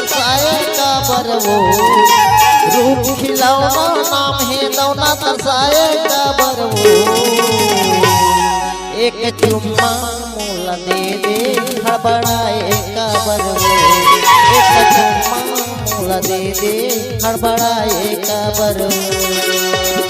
तरसाए का बरवो रूप खिलौना नाम है दौना तरसाए का बरवो एक चुम्मा मोला दे दे हड़बड़ाए का बरवो एक चुम्मा मोला दे दे हड़बड़ाए का बरवो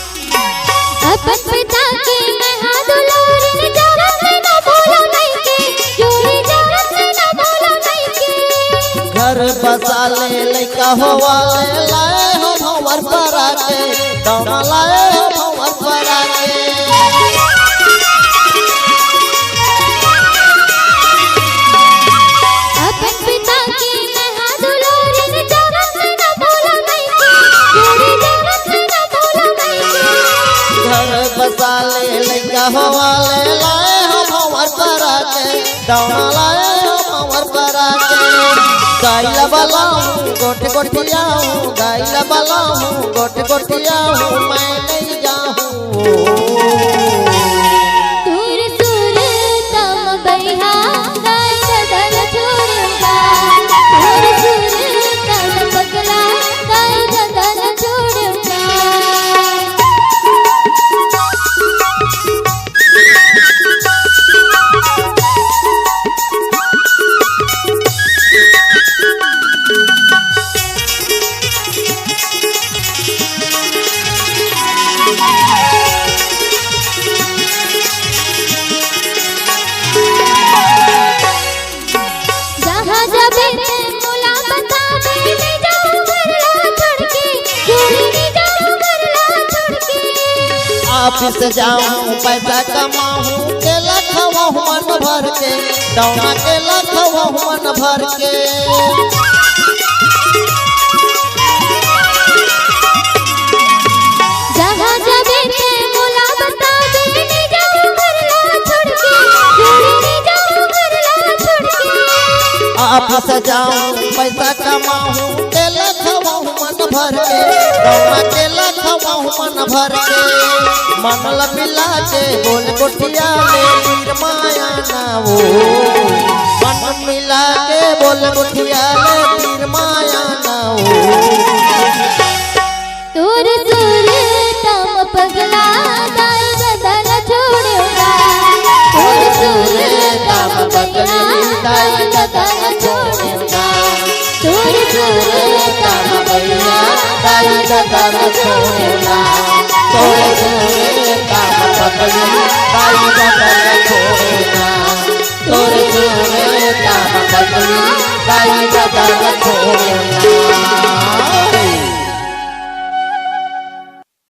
अपन पिता के मैं हाथ दुलारी जरत में न बोला नहीं के जोड़ी जरत में न बोला नहीं के घर बसा ले लइका होवा ले लाए हो भंवर पर आके दौना लाए हो भंवर पर आके अपन पिता के मैं हाथ दुलारी जरत में न बोला नहीं के जोड़ी जरत में न बोला नहीं के घर बसा ले लइका होवा ले लाए हो भंवर पर आके दौना लाए हो भंवर पर आके गाइला बलाऊं गोट गोटियाऊं गाइला बलाऊं गोट गोटियाऊं मैं नहीं जाऊं दूर दूर तम बैहा गाय गदल छोड़ूंगा दूर दूर तम पगला गाय गदल छोड़ूंगा जहाँ जाबे मोला बतावे ले जाऊं घरला छोड़ के जोड़ी ले जाऊं घरला छोड़ के ऑफिस जाऊं पैसा कमाऊं के लखवा मन भर के दौना के लखवा मन भर के जहाँ जाबे मोला बतावे ले जाऊं घरला छोड़ के जोड़ी ले जाऊं घरला छोड़ के ऑफिस जाऊं पैसा कमाऊं के लखवा मन भर के दौना के लखवा मन भर के मनल मिला के बोल गोटिया ले वीर माया ना वो मन मिला के बोल गोटिया ले वीर माया ना वो दूर दूर तम पगला गाय गदल छोड़ूंगा दूर दूर तम पगला गाय गदल छोड़ूंगा दूर दूर तम पगला गाय गदल छोड़ूंगा दूर दूर तम पगला